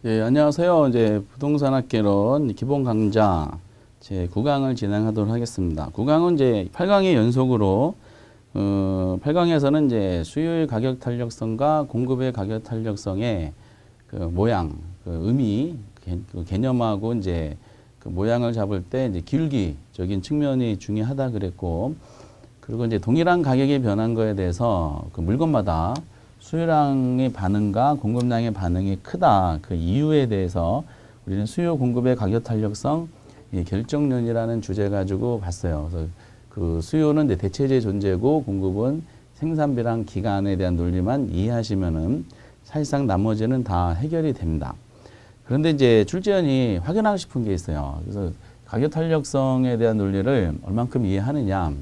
예, 안녕하세요. 이제 부동산학개론 기본 강좌 제 9강을 진행하도록 하겠습니다. 9강은 이제 8강의 연속으로 8강에서는 이제 수요의 가격 탄력성과 공급의 가격 탄력성의 그 모양, 그 의미, 그 개념하고 이제 그 모양을 잡을 때 이제 기울기적인 측면이 중요하다 그랬고, 그리고 이제 동일한 가격이 변한 거에 대해서 그 물건마다 수요량의 반응과 공급량의 반응이 크다. 그 이유에 대해서 우리는 수요 공급의 가격 탄력성 결정론이라는 주제 가지고 봤어요. 그래서 그 수요는 이제 대체재 존재고 공급은 생산비랑 기간에 대한 논리만 이해하시면은 사실상 나머지는 다 해결이 됩니다. 그런데 이제 출제원이 확인하고 싶은 게 있어요. 그래서 가격 탄력성에 대한 논리를 얼만큼 이해하느냐.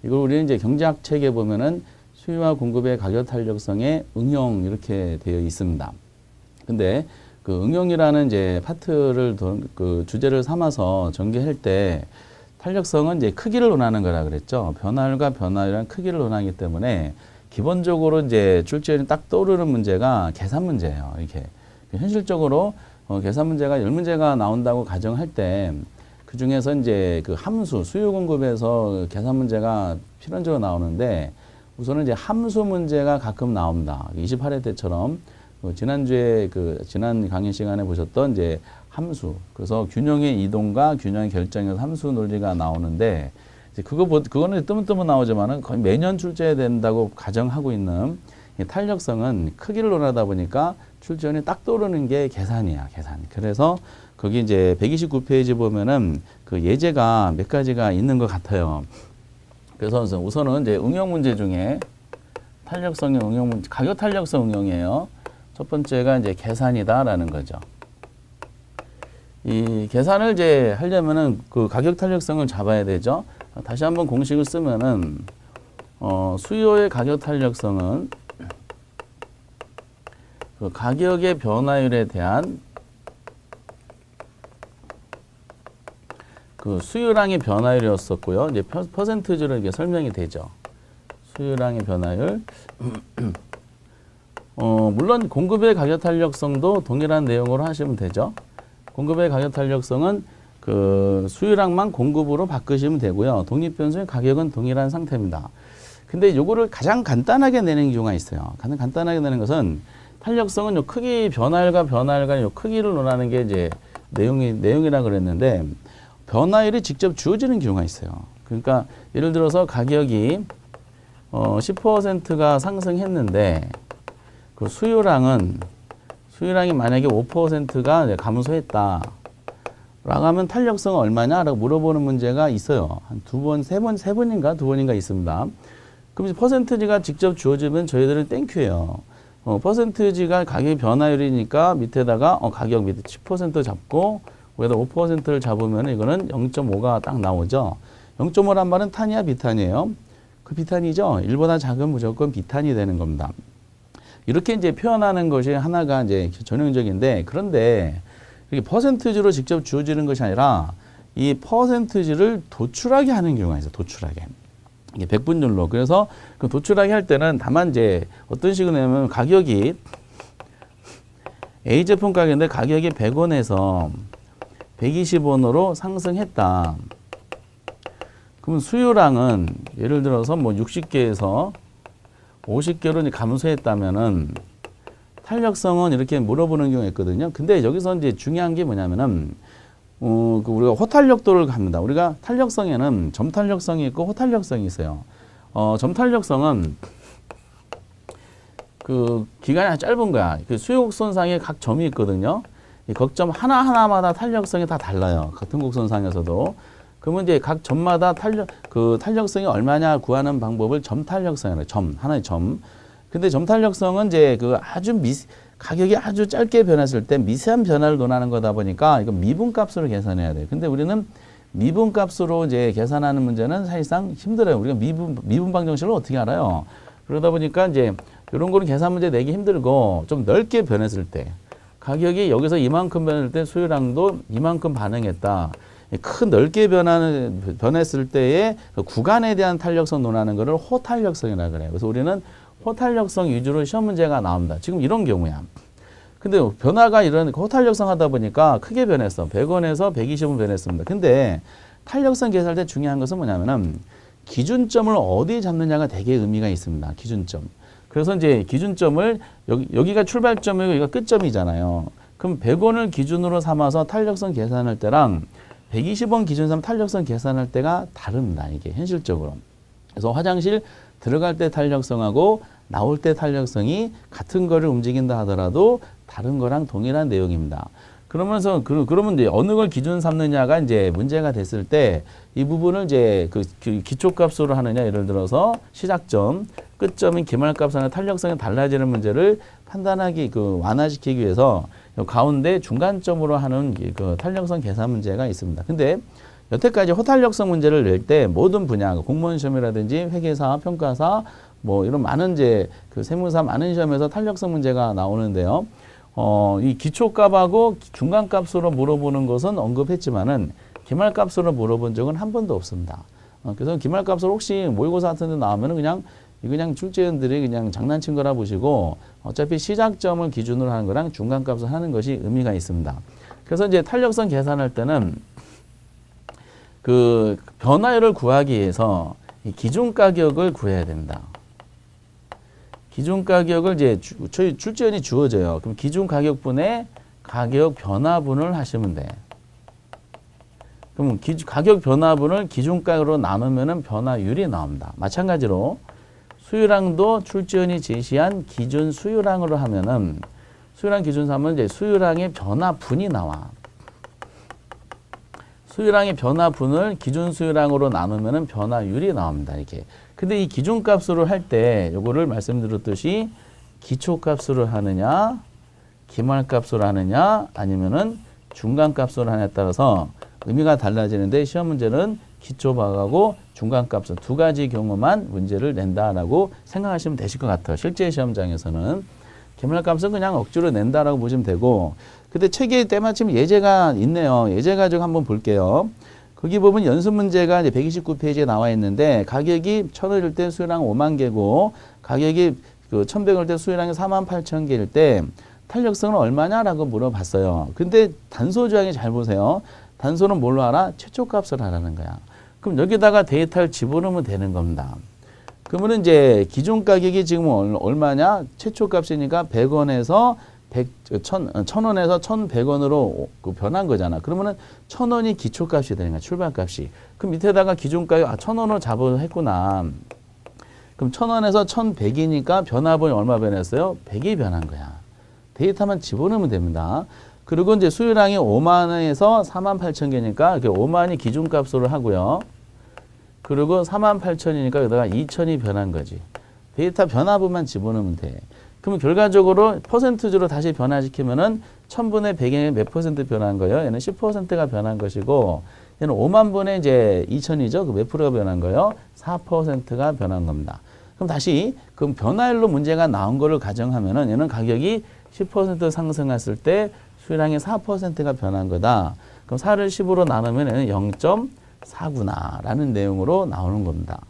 이걸 우리는 이제 경제학 책에 보면은 수요와 공급의 가격 탄력성의 응용 이렇게 되어 있습니다. 근데 그 응용이라는 이제 파트를 그 주제를 삼아서 전개할 때 탄력성은 이제 크기를 논하는 거라 그랬죠. 변화율과 변화율은 크기를 논하기 때문에 기본적으로 이제 출제원이 딱 떠오르는 문제가 계산 문제예요. 이렇게 현실적으로 계산 문제가 10문제가 나온다고 가정할 때 그 중에서 이제 그 함수 수요 공급에서 계산 문제가 필연적으로 나오는데 우선은 이제 함수 문제가 가끔 나옵니다. 28회 때처럼 지난주에 지난 강의 시간에 보셨던 이제 함수. 그래서 균형의 이동과 균형의 결정에서 함수 논리가 나오는데 이제 그거는 뜨문뜨문 나오지만은 거의 매년 출제된다고 가정하고 있는 이 탄력성은 크기를 논하다 보니까 출제원이 딱 떠오르는 게 계산이야, 계산. 그래서 거기 이제 129페이지 보면은 그 예제가 몇 가지가 있는 것 같아요. 그래서 우선은 이제 응용 문제 중에 탄력성의 응용 문제, 가격 탄력성 응용이에요. 첫 번째가 이제 계산이다라는 거죠. 이 계산을 이제 하려면은 그 가격 탄력성을 잡아야 되죠. 다시 한번 공식을 쓰면은 수요의 가격 탄력성은 그 가격의 변화율에 대한 그 수요량의 변화율이었었고요. 이제 퍼센트지로 이게 설명이 되죠. 수요량의 변화율. 물론 공급의 가격 탄력성도 동일한 내용으로 하시면 되죠. 공급의 가격 탄력성은 그 수요량만 공급으로 바꾸시면 되고요. 독립변수의 가격은 동일한 상태입니다. 근데 요거를 가장 간단하게 내는 경우가 있어요. 가장 간단하게 내는 것은 탄력성은 요 크기 변화율과 변화율과 요 크기를 논하는 게 이제 내용이라 그랬는데 변화율이 직접 주어지는 경우가 있어요. 그러니까 예를 들어서 가격이 10%가 상승했는데 그 수요량이 만약에 5%가 감소했다. 라고 하면 탄력성은 얼마냐? 라고 물어보는 문제가 있어요. 한 두 번인가 두 번인가 있습니다. 그럼 퍼센트지가 직접 주어지면 저희들은 땡큐예요. 퍼센트지가 가격 변화율이니까 밑에다가 가격 밑에 10% 잡고 여기다 5%를 잡으면 이거는 0.5가 딱 나오죠. 0.5란 말은 탄이야, 비탄이에요? 그 비탄이죠. 1보다 작으면 무조건 비탄이 되는 겁니다. 이렇게 이제 표현하는 것이 하나가 이제 전형적인데, 그런데 이게 퍼센트지로 직접 주어지는 것이 아니라 이 퍼센트지를 도출하게 하는 경우가 있어요. 도출하게. 이게 백분율로. 그래서 그 도출하게 할 때는 다만 이제 어떤 식으로 내면 가격이 A 제품 가격인데 가격이 100원에서 120원으로 상승했다. 그러면 수요량은 예를 들어서 뭐 60개에서 50개로 감소했다면은 탄력성은 이렇게 물어보는 경우가 있거든요. 근데 여기서 이제 중요한 게 뭐냐면은 우리가 호탄력도를 갑니다. 우리가 탄력성에는 점탄력성이 있고 호탄력성이 있어요. 점탄력성은 그 기간이 아주 짧은 거야. 그 수요 곡선상에 각 점이 있거든요. 이 곡점 하나하나마다 탄력성이 다 달라요. 같은 곡선상에서도. 그러면 이제 각 점마다 탄력성이 얼마냐 구하는 방법을 점탄력성이라고 해요. 하나의 점. 근데 점탄력성은 이제 가격이 아주 짧게 변했을 때 미세한 변화를 논하는 거다 보니까 이거 미분값으로 계산해야 돼요. 근데 우리는 미분값으로 이제 계산하는 문제는 사실상 힘들어요. 우리가 미분 방정식을 어떻게 알아요? 그러다 보니까 이제 이런 거는 계산 문제 내기 힘들고 좀 넓게 변했을 때 가격이 여기서 이만큼 변했을 때 수요량도 이만큼 반응했다. 큰 넓게 변했을 때의 그 구간에 대한 탄력성 논하는 거를 호탄력성이라고 그래요. 그래서 우리는 호탄력성 위주로 시험 문제가 나옵니다. 지금 이런 경우야. 근데 변화가 호탄력성 하다 보니까 크게 변했어. 100원에서 120원 변했습니다. 근데 탄력성 계산할 때 중요한 것은 뭐냐면은 기준점을 어디 잡느냐가 되게 의미가 있습니다. 기준점. 그래서 이제 기준점을 여기가 출발점이고 여기가 끝점이잖아요. 그럼 100원을 기준으로 삼아서 탄력성 계산할 때랑 120원 기준 삼아 탄력성 계산할 때가 다릅니다. 이게 현실적으로. 그래서 화장실 들어갈 때 탄력성하고 나올 때 탄력성이 같은 거를 움직인다 하더라도 다른 거랑 동일한 내용입니다. 그러면 이제 어느 걸 기준 삼느냐가 이제 문제가 됐을 때 이 부분을 이제 그 기초값으로 하느냐, 예를 들어서 시작점, 끝점인 기말값하는 탄력성이 달라지는 문제를 판단하기, 완화시키기 위해서 가운데 중간점으로 하는 그 탄력성 계산 문제가 있습니다. 근데 여태까지 호탄력성 문제를 낼 때 모든 분야, 공무원 시험이라든지 회계사, 평가사, 뭐 이런 많은 이제 그 세무사 많은 시험에서 탄력성 문제가 나오는데요. 이 기초값하고 중간값으로 물어보는 것은 언급했지만은 기말값으로 물어본 적은 한 번도 없습니다. 그래서 기말값으로 혹시 모의고사 같은 데 나오면은 그냥 출제위원들이 그냥 장난친 거라 보시고 어차피 시작점을 기준으로 하는 거랑 중간값을 하는 것이 의미가 있습니다. 그래서 이제 탄력성 계산할 때는 그 변화율을 구하기 위해서 이 기준 가격을 구해야 됩니다. 기준 가격을 이제 저희 출제원이 주어져요. 그럼 기준 가격분의 가격 변화분을 하시면 돼. 그럼 가격 변화분을 기준가로 나누면은 변화율이 나옵니다. 마찬가지로 수유량도 출제원이 제시한 기준 수유량으로 하면은 수유량 기준 삼으면 이제 수유량의 변화분이 나와. 수유량의 변화분을 기준 수유량으로 나누면은 변화율이 나옵니다. 이렇게. 근데 이 기준값으로 할 때 요거를 말씀드렸듯이 기초값으로 하느냐, 기말값으로 하느냐, 아니면은 중간값으로 하느냐에 따라서 의미가 달라지는데 시험 문제는 기초박하고 중간값을 두 가지 경우만 문제를 낸다라고 생각하시면 되실 것 같아요. 실제 시험장에서는 기말값은 그냥 억지로 낸다라고 보시면 되고, 근데 책에 때마침 예제가 있네요. 예제 가지고 한번 볼게요. 거기 보면 연습 문제가 이제 129페이지에 나와 있는데 가격이 1,000원일 때 수요량 5만 개고 가격이 1,100원일 때 수요량이 48,000개일 때 탄력성은 얼마냐라고 물어봤어요. 근데 단소 조항이 잘 보세요. 단소는 뭘로 알아? 최초값을 하라는 거야. 그럼 여기다가 데이터를 집어넣으면 되는 겁니다. 그러면 이제 기준 가격이 지금 얼마냐? 최초값이니까 100원에서 1,000원에서 1,100원으로 변한 거잖아. 그러면은 1,000원이 기초값이 되는 거야. 출발값이. 그럼 밑에다가 기준가격 1,000원으로 잡아서 했구나. 그럼 1,000원에서 1,100이니까 변화분이 얼마 변했어요? 100이 변한 거야. 데이터만 집어넣으면 됩니다. 그리고 이제 수요량이 5만 원에서 48,000개니까 5만이 기준값으로 하고요. 그리고 48,000이니까 여기다가 2,000이 변한 거지. 데이터 변화분만 집어넣으면 돼. 그러면 결과적으로 퍼센트주로 다시 변화시키면은 1000분의 100에 몇 퍼센트 변한 거예요? 얘는 10%가 변한 것이고, 얘는 5만 분의 이제 2000이죠? 그 몇 프로가 변한 거예요? 4%가 변한 겁니다. 그럼 다시, 그럼 변화율로 문제가 나온 거를 가정하면은 얘는 가격이 10% 상승했을 때 수요량이 4%가 변한 거다. 그럼 4를 10으로 나누면 얘는 0.4구나 라는 내용으로 나오는 겁니다.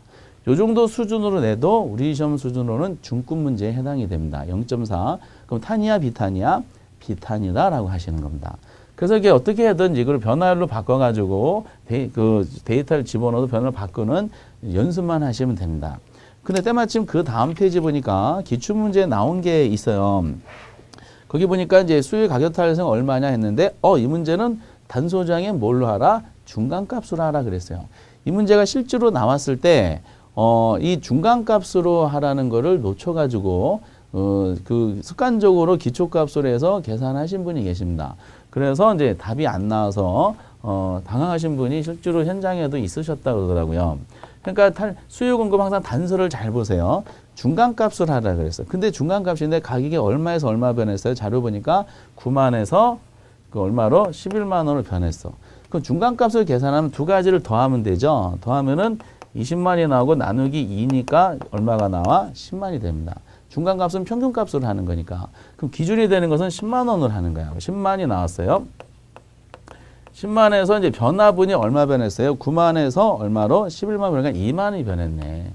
요 정도 수준으로 내도 우리 시험 수준으로는 중급 문제에 해당이 됩니다. 0.4. 그럼 탄이야, 비탄이야? 비탄이다라고 하시는 겁니다. 그래서 이게 어떻게 하든 이걸 변화율로 바꿔가지고 데이터를 집어넣어도 변화를 바꾸는 연습만 하시면 됩니다. 근데 때마침 그 다음 페이지 보니까 기출문제에 나온 게 있어요. 거기 보니까 이제 수요 가격 탄력성 얼마냐 했는데, 이 문제는 단소장에 뭘로 하라? 중간값으로 하라 그랬어요. 이 문제가 실제로 나왔을 때, 이 중간값으로 하라는 거를 놓쳐가지고, 습관적으로 기초값으로 해서 계산하신 분이 계십니다. 그래서 이제 답이 안 나와서, 당황하신 분이 실제로 현장에도 있으셨다고 그러더라고요. 그러니까 수요 공급 항상 단서를 잘 보세요. 중간값을 하라 그랬어요. 근데 중간값인데 가격이 얼마에서 얼마 변했어요? 자료 보니까 9만에서 얼마로? 11만 원으로 변했어. 그 중간값을 계산하면 두 가지를 더하면 되죠. 더하면은 20만이 나오고 나누기 2니까 얼마가 나와? 10만이 됩니다. 중간값은 평균값으로 하는 거니까. 그럼 기준이 되는 것은 10만 원으로 하는 거야. 10만이 나왔어요. 10만에서 이제 변화분이 얼마 변했어요? 9만에서 얼마로? 11만 그러니까 2만이 변했네.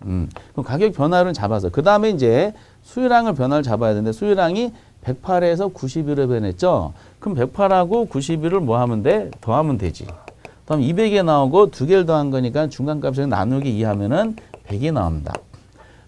그럼 가격 변화를 잡아서 그 다음에 이제 수요량을 변화를 잡아야 되는데 수요량이 108에서 91로 변했죠. 그럼 108하고 91을 뭐 하면 돼? 더하면 되지. 그럼 200이 나오고 두 개를 더한 거니까 중간값을 나누기 2하면은 100이 나옵니다.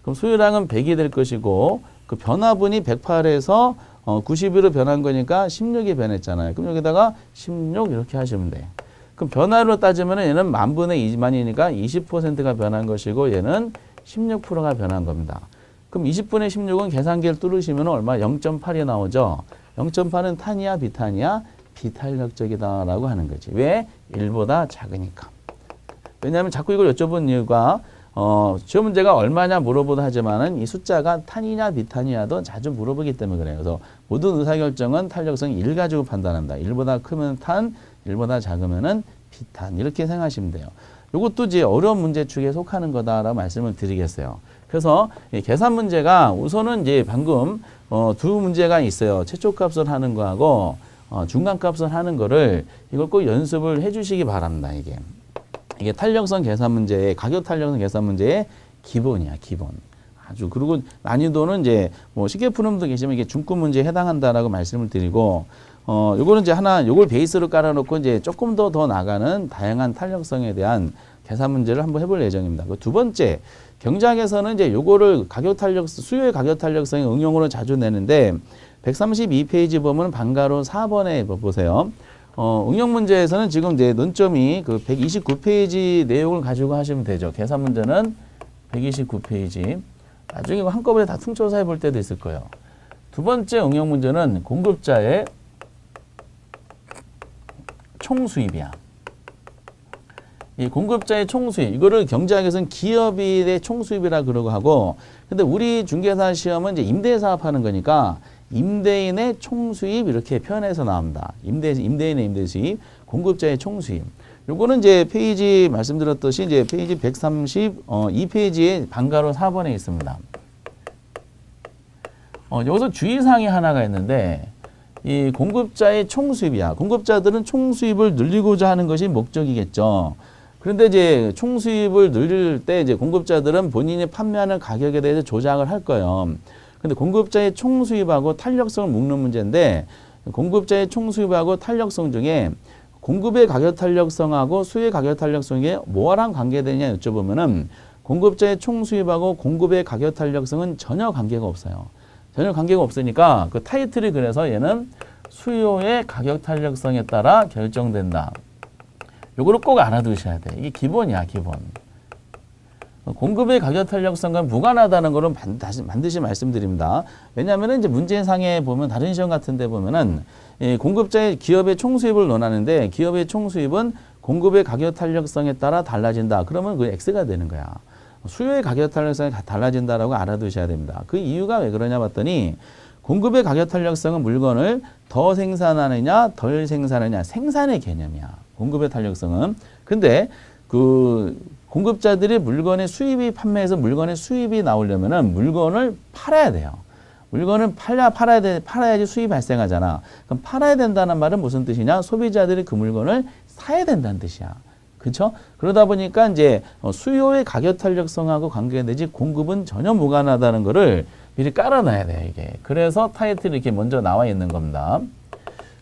그럼 수요량은 100이 될 것이고 그 변화분이 108에서 91로 변한 거니까 16이 변했잖아요. 그럼 여기다가 16 이렇게 하시면 돼. 그럼 변화로 따지면 얘는 만분의 2만이니까 20%가 변한 것이고 얘는 16%가 변한 겁니다. 그럼 20분의 16은 계산기를 뚫으시면 얼마? 0.8이 나오죠. 0.8은 탄이야 비탄이야? 비탄력적이다라고 하는 거지. 왜? 1보다 작으니까. 왜냐하면 자꾸 이걸 여쭤본 이유가 시험 문제가 얼마냐 물어보다 하지만은 이 숫자가 탄이냐 비탄이냐도 자주 물어보기 때문에 그래요. 그래서 모든 의사결정은 탄력성 1 가지고 판단합니다. 1보다 크면 탄, 1보다 작으면은 비탄 이렇게 생각하시면 돼요. 이것도 이제 어려운 문제 축에 속하는 거다라고 말씀을 드리겠어요. 그래서 계산 문제가 우선은 이제 방금 두 문제가 있어요. 최초값을 하는 거하고 중간값을 하는 거를 이걸 꼭 연습을 해주시기 바랍니다. 이게 탄력성 계산 문제의 가격 탄력성 계산 문제의 기본이야, 기본. 아주 그리고 난이도는 이제 뭐 쉽게 푸는 분도 계시면 이게 중급 문제에 해당한다라고 말씀을 드리고 요거는 이제 요걸 베이스로 깔아놓고 이제 조금 더 나가는 다양한 탄력성에 대한 계산 문제를 한번 해볼 예정입니다. 그 두 번째 경작에서는 이제 요거를 수요의 가격 탄력성의 응용으로 자주 내는데 132페이지 보면 방가로 4번에 보세요. 응용 문제에서는 지금 이제 논점이 그 129페이지 내용을 가지고 하시면 되죠. 계산 문제는 129페이지. 나중에 한꺼번에 다 퉁쳐서 해볼 때도 있을 거예요. 두 번째 응용 문제는 공급자의 총수입이야. 이 공급자의 총수입, 이거를 경제학에서는 기업의 총수입이라 그러고 하고, 근데 우리 중개사 시험은 이제 임대사업 하는 거니까 임대인의 총수입 이렇게 표현해서 나옵니다. 임대인의 임대수입, 공급자의 총수입. 요거는 이제 페이지 말씀드렸듯이 이제 페이지 132페이지에 방가로 4번에 있습니다. 여기서 주의사항이 하나가 있는데 이 공급자의 총수입이야. 공급자들은 총수입을 늘리고자 하는 것이 목적이겠죠. 그런데 이제 총수입을 늘릴 때 이제 공급자들은 본인이 판매하는 가격에 대해서 조작을 할 거예요. 근데 공급자의 총수입하고 탄력성을 묶는 문제인데 공급자의 총수입하고 탄력성 중에 공급의 가격 탄력성하고 수요의 가격 탄력성에 뭐랑 관계되냐 여쭤보면은 공급자의 총수입하고 공급의 가격 탄력성은 전혀 관계가 없어요. 전혀 관계가 없으니까 그 타이틀이 그래서 얘는 수요의 가격 탄력성에 따라 결정된다. 요거를 꼭 알아두셔야 돼. 이게 기본이야, 기본. 공급의 가격 탄력성과 무관하다는 거는 반드시 말씀드립니다. 왜냐하면 이제 문제상에 보면 다른 시험 같은 데 보면은 공급자의 기업의 총수입을 논하는데 기업의 총수입은 공급의 가격 탄력성에 따라 달라진다. 그러면 그 X가 되는 거야. 수요의 가격 탄력성이 달라진다라고 알아두셔야 됩니다. 그 이유가 왜 그러냐 봤더니 공급의 가격 탄력성은 물건을 더 생산하느냐 덜 생산하느냐 생산의 개념이야. 공급의 탄력성은. 근데 그 공급자들이 물건의 수입이 판매해서 물건의 수입이 나오려면은 물건을 팔아야 돼요. 물건을 팔아야지 수입이 발생하잖아. 그럼 팔아야 된다는 말은 무슨 뜻이냐? 소비자들이 그 물건을 사야 된다는 뜻이야. 그렇죠? 그러다 보니까 이제 수요의 가격 탄력성하고 관계되지 공급은 전혀 무관하다는 거를 미리 깔아놔야 돼요, 이게. 그래서 타이틀이 이렇게 먼저 나와 있는 겁니다.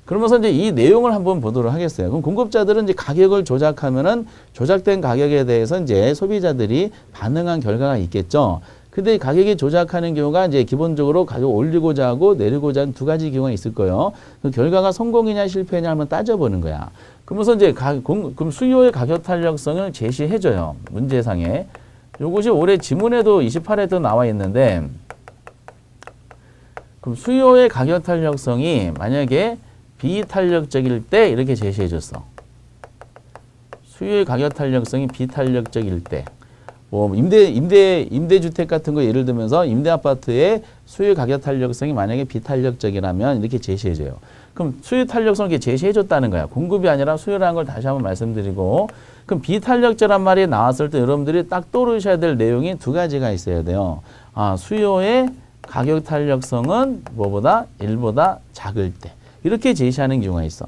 그러면서 이제 이 내용을 한번 보도록 하겠어요. 그럼 공급자들은 이제 가격을 조작하면은 조작된 가격에 대해서 이제 소비자들이 반응한 결과가 있겠죠. 근데 가격이 조작하는 경우가 이제 기본적으로 가격 올리고자 하고 내리고자 하는 두 가지 경우가 있을 거예요. 그 결과가 성공이냐 실패냐 한번 따져보는 거야. 그러면서 이제 그럼 수요의 가격 탄력성을 제시해줘요. 문제상에. 요것이 올해 지문에도 28회도 나와 있는데 그럼 수요의 가격 탄력성이 만약에 비탄력적일 때 이렇게 제시해줬어. 수요의 가격 탄력성이 비탄력적일 때. 뭐 임대주택 같은 거 예를 들면서 임대아파트의 수요 가격 탄력성이 만약에 비탄력적이라면 이렇게 제시해줘요. 그럼 수요 탄력성을 이렇게 제시해줬다는 거야. 공급이 아니라 수요라는 걸 다시 한번 말씀드리고 그럼 비탄력적이란 말이 나왔을 때 여러분들이 딱 떠오르셔야 될 내용이 두 가지가 있어야 돼요. 수요의 가격 탄력성은 뭐보다 1보다 작을 때 이렇게 제시하는 경우가 있어.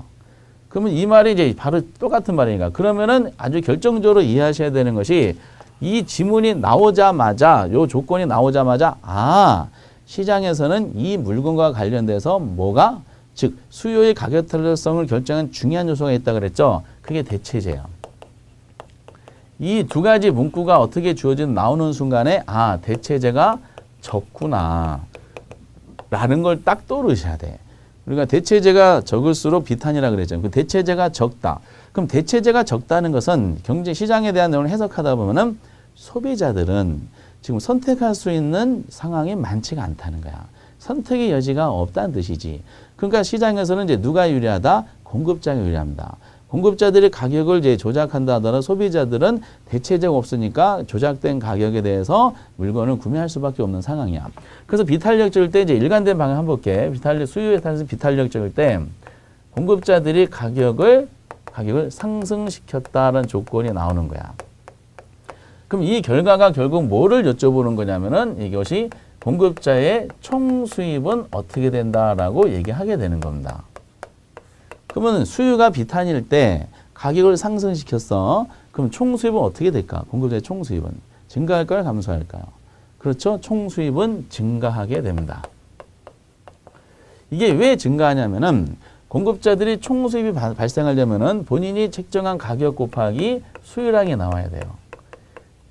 그러면 이 말이 이제 바로 똑같은 말이니까 그러면은 아주 결정적으로 이해하셔야 되는 것이 이 지문이 나오자마자 요 조건이 나오자마자 시장에서는 이 물건과 관련돼서 뭐가 즉 수요의 가격 탄력성을 결정한 중요한 요소가 있다 그랬죠. 그게 대체제예요. 이 두 가지 문구가 어떻게 주어진 나오는 순간에 아 대체제가 적구나 라는 걸 딱 떠오르셔야 돼. 그러니까 대체제가 적을수록 비탄이라 그랬잖아요. 그 대체제가 적다. 그럼 대체제가 적다는 것은 경제 시장에 대한 내용을 해석하다 보면은 소비자들은 지금 선택할 수 있는 상황이 많지가 않다는 거야. 선택의 여지가 없다는 뜻이지. 그러니까 시장에서는 이제 누가 유리하다? 공급자가 유리합니다. 공급자들이 가격을 이제 조작한다 하더라도 소비자들은 대체제가 없으니까 조작된 가격에 대해서 물건을 구매할 수밖에 없는 상황이야. 그래서 비탄력적일 때 이제 일관된 방향 한번 볼게. 수요에 따라서 비탄력적일 때 공급자들이 가격을 상승시켰다는 조건이 나오는 거야. 그럼 이 결과가 결국 뭐를 여쭤보는 거냐면은 이것이 공급자의 총 수입은 어떻게 된다라고 얘기하게 되는 겁니다. 그러면 수요가 비탄일 때 가격을 상승시켰어. 그럼 총 수입은 어떻게 될까? 공급자의 총 수입은 증가할까요? 감소할까요? 그렇죠. 총 수입은 증가하게 됩니다. 이게 왜 증가하냐면은 공급자들이 총 수입이 발생하려면은 본인이 책정한 가격 곱하기 수요량이 나와야 돼요.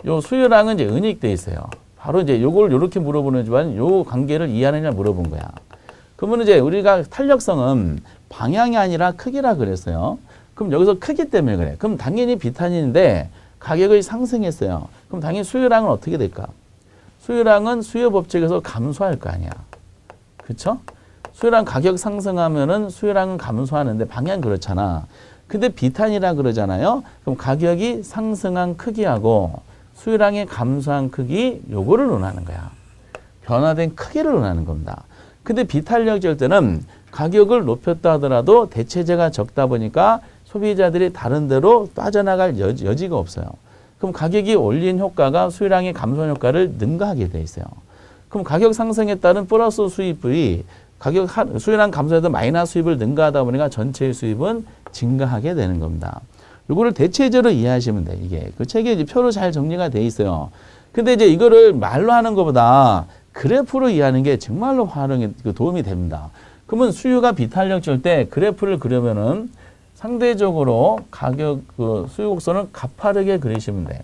요 수요량은 이제 은닉돼 있어요. 바로 이제 요걸 요렇게 물어보는지만 요 관계를 이해하느냐 물어본 거야. 그러면 이제 우리가 탄력성은 방향이 아니라 크기라 그랬어요. 그럼 여기서 크기 때문에 그래. 그럼 당연히 비탄인데 가격이 상승했어요. 그럼 당연히 수요량은 어떻게 될까? 수요량은 수요 법칙에서 감소할 거 아니야. 그렇죠? 수요량 가격 상승하면은 수요량은 감소하는데 방향 그렇잖아. 근데 비탄이라 그러잖아요. 그럼 가격이 상승한 크기하고 수요량이 감소한 크기 요거를 논하는 거야. 변화된 크기를 논하는 겁니다. 근데 비탄력적일 때는 가격을 높였다 하더라도 대체제가 적다 보니까 소비자들이 다른 데로 빠져나갈 여지가 없어요. 그럼 가격이 올린 효과가 수요량의 감소 효과를 능가하게 돼 있어요. 그럼 가격 상승에 따른 플러스 수입이 수요량 감소에도 마이너스 수입을 능가하다 보니까 전체의 수입은 증가하게 되는 겁니다. 이거를 대체제로 이해하시면 돼. 이게 그 책에 이제 표로 잘 정리가 돼 있어요. 근데 이제 이거를 말로 하는 것보다 그래프로 이해하는 게 정말로 도움이 됩니다. 그러면 수요가 비탄력적일 때 그래프를 그려면은 상대적으로 가격 수요 곡선을 가파르게 그리시면 돼.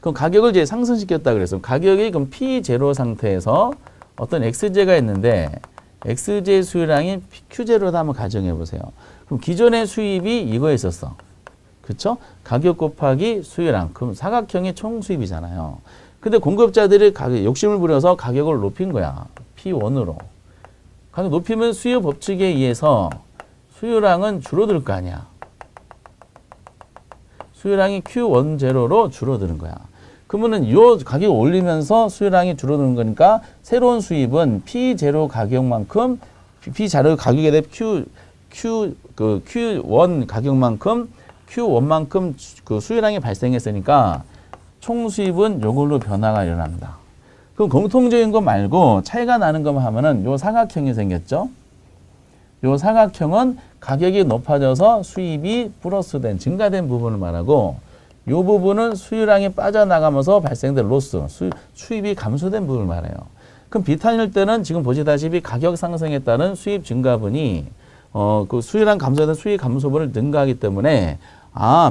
그럼 가격을 이제 상승시켰다 그래서 가격이 그럼 P0 상태에서 어떤 XJ가 있는데 XJ 수요량이 Q0다 한번 가정해 보세요. 그럼 기존의 수입이 이거였었어. 그렇죠? 가격 곱하기 수요량. 그럼 사각형의 총 수입이잖아요. 근데 공급자들이 욕심을 부려서 가격을 높인 거야. P1으로. 가격 높이면 수요 법칙에 의해서 수요량은 줄어들 거 아니야. 수요량이 Q1 제로로 줄어드는 거야. 그러면은 요 가격을 올리면서 수요량이 줄어드는 거니까 새로운 수입은 P0 가격만큼 P0 가격에 대해 Q1 가격만큼 Q1만큼 그 수요량이 발생했으니까 총 수입은 요걸로 변화가 일어납니다. 그럼 공통적인 거 말고 차이가 나는 것만 하면은 요 사각형이 생겼죠. 요 사각형은 가격이 높아져서 수입이 플러스된 증가된 부분을 말하고 요 부분은 수요량이 빠져나가면서 발생된 로스, 수입이 감소된 부분을 말해요. 그럼 비탄일 때는 지금 보시다시피 가격 상승에 따른 수입 증가분이 그 수요량 감소된 수입 감소분을 능가하기 때문에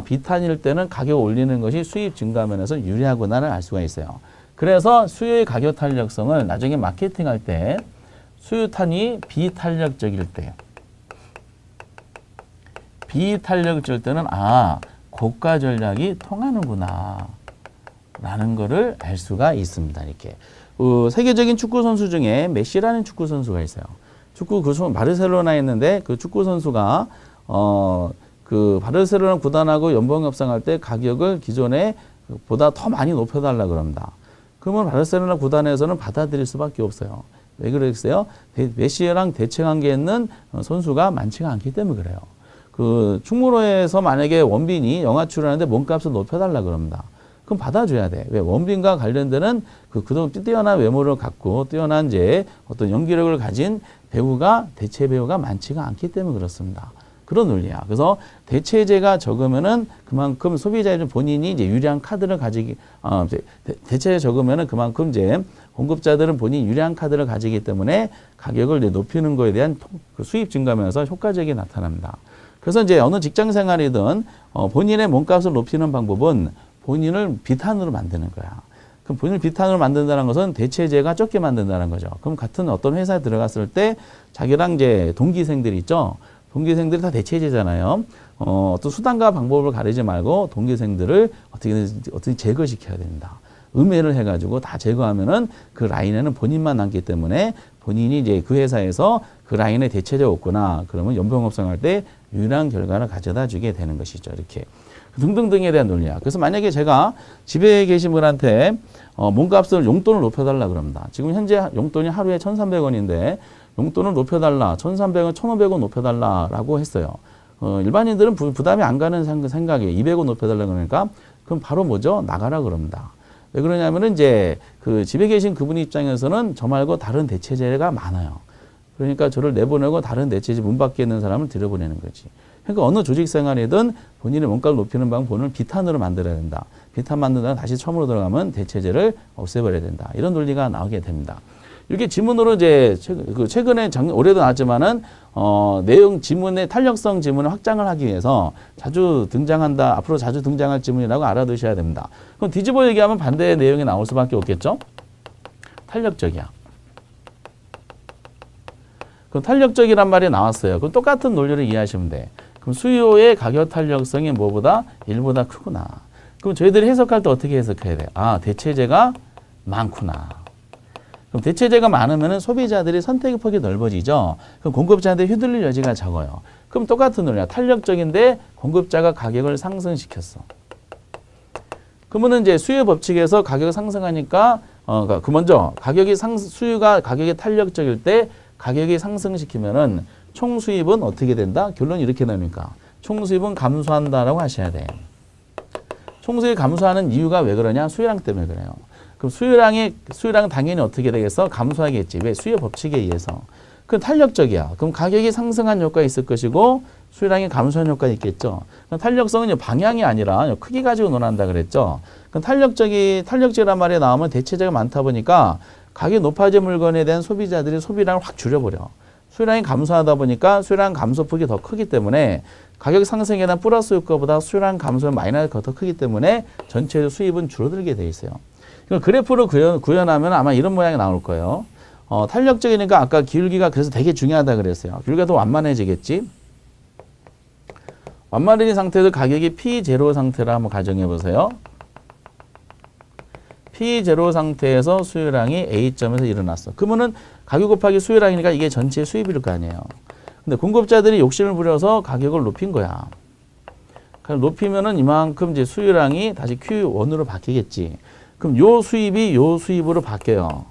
비탄일 때는 가격 올리는 것이 수입 증가면에서 유리하구나를 알 수가 있어요. 그래서 수요의 가격 탄력성을 나중에 마케팅할 때 수요탄이 비탄력적일 때 비탄력적일 때는 고가 전략이 통하는구나 라는 거를 알 수가 있습니다. 이렇게 세계적인 축구 선수 중에 메시라는 축구 선수가 있어요. 바르셀로나에 있는데 그 축구 선수가 그 바르셀로나 구단하고 연봉 협상할 때 가격을 기존에 보다 더 많이 높여달라 그럽니다. 그러면 바르셀로나 구단에서는 받아들일 수밖에 없어요. 왜 그러겠어요? 메시랑 대체 관계에 있는 선수가 많지가 않기 때문에 그래요. 그 충무로에서 만약에 원빈이 영화 출연하는데 몸값을 높여달라 그럽니다. 그럼 받아줘야 돼. 왜? 원빈과 관련되는 그동안 뛰어난 외모를 갖고 뛰어난 이제 어떤 연기력을 가진 배우가 대체 배우가 많지가 않기 때문에 그렇습니다. 그런 논리야. 그래서 대체제가 적으면은 그만큼 소비자의 본인이 이제 유리한 카드를 대체제 적으면은 그만큼 이제 공급자들은 본인 유리한 카드를 가지기 때문에 가격을 높이는 거에 대한 그 수입 증가면서 효과적이 나타납니다. 그래서 이제 어느 직장 생활이든 본인의 몸값을 높이는 방법은 본인을 비탄으로 만드는 거야. 그럼 본인을 비탄으로 만든다는 것은 대체제가 적게 만든다는 거죠. 그럼 같은 어떤 회사에 들어갔을 때 자기랑 이제 동기생들이 있죠. 동기생들이 다 대체제잖아요. 어떤 수단과 방법을 가리지 말고 동기생들을 어떻게 제거시켜야 된다. 음해를 해가지고 다 제거하면은 그 라인에는 본인만 남기 때문에 본인이 이제 그 회사에서 그 라인에 대체제가 없구나. 그러면 연봉 협상할 때 유일한 결과를 가져다 주게 되는 것이죠. 이렇게. 등등등에 대한 논리야. 그래서 만약에 제가 집에 계신 분한테 몸값을 용돈을 높여달라 그럽니다. 지금 현재 용돈이 하루에 1,300원인데 용돈을 높여달라. 1,300원, 1,500원 높여달라라고 했어요. 일반인들은 부담이 안 가는 생각에 200원 높여달라 그러니까 그럼 바로 뭐죠? 나가라 그럽니다. 왜 그러냐면은 이제 그 집에 계신 그분 입장에서는 저 말고 다른 대체제가 많아요. 그러니까 저를 내보내고 다른 대체제 문 밖에 있는 사람을 들여보내는 거지. 그러니까 어느 조직 생활이든 본인의 몸값을 높이는 방법을 비탄으로 만들어야 된다. 비탄 만든다면 다시 처음으로 들어가면 대체제를 없애버려야 된다. 이런 논리가 나오게 됩니다. 이렇게 지문으로 이제 최근에 올해도 나왔지만은 내용 지문의 탄력성 지문을 확장을 하기 위해서 자주 등장한다. 앞으로 자주 등장할 지문이라고 알아두셔야 됩니다. 그럼 뒤집어 얘기하면 반대의 내용이 나올 수밖에 없겠죠? 탄력적이야. 그럼 탄력적이란 말이 나왔어요. 그럼 똑같은 논리를 이해하시면 돼. 그럼 수요의 가격 탄력성이 뭐보다 1보다 크구나. 그럼 저희들이 해석할 때 어떻게 해석해야 돼? 아, 대체제가 많구나. 그럼 대체제가 많으면 소비자들이 선택의 폭이 넓어지죠. 그럼 공급자한테 휘둘릴 여지가 적어요. 그럼 똑같은 논리야. 탄력적인데 공급자가 가격을 상승시켰어. 그러면 이제 수요 법칙에서 가격이 상승하니까 먼저 수요가 가격이 탄력적일 때 가격이 상승시키면은 총 수입은 어떻게 된다? 결론이 이렇게 나오니까 총 수입은 감소한다라고 하셔야 돼. 총 수입이 감소하는 이유가 왜 그러냐? 수요량 때문에 그래요. 그럼 수요량 당연히 어떻게 되겠어? 감소하겠지. 왜? 수요 법칙에 의해서. 그럼 탄력적이야. 그럼 가격이 상승한 효과가 있을 것이고 수요량이 감소한 효과가 있겠죠. 그럼 탄력성은 방향이 아니라 크기 가지고 논한다 그랬죠. 그럼 탄력적이란 말이 나오면 대체제가 많다 보니까 가격이 높아진 물건에 대한 소비자들이 소비량을 확 줄여버려. 수요량이 감소하다 보니까 수요량 감소폭이 더 크기 때문에 가격 상승에 대한 플러스 효과보다 수요량 감소의 마이너스가 더 크기 때문에 전체 수입은 줄어들게 돼 있어요. 이걸 그래프로 구현하면 아마 이런 모양이 나올 거예요. 탄력적이니까 아까 기울기가 그래서 되게 중요하다 그랬어요. 기울기가 더 완만해지겠지. 완만해진 상태에서 가격이 P0 상태라 한번 가정해 보세요. P0 상태에서 수요량이 A점에서 일어났어. 그러면은 가격 곱하기 수요량이니까 이게 전체 수입일 거 아니에요. 근데 공급자들이 욕심을 부려서 가격을 높인 거야. 높이면은 이만큼 이제 수요량이 다시 Q1으로 바뀌겠지. 그럼 요 수입이 요 수입으로 바뀌어요.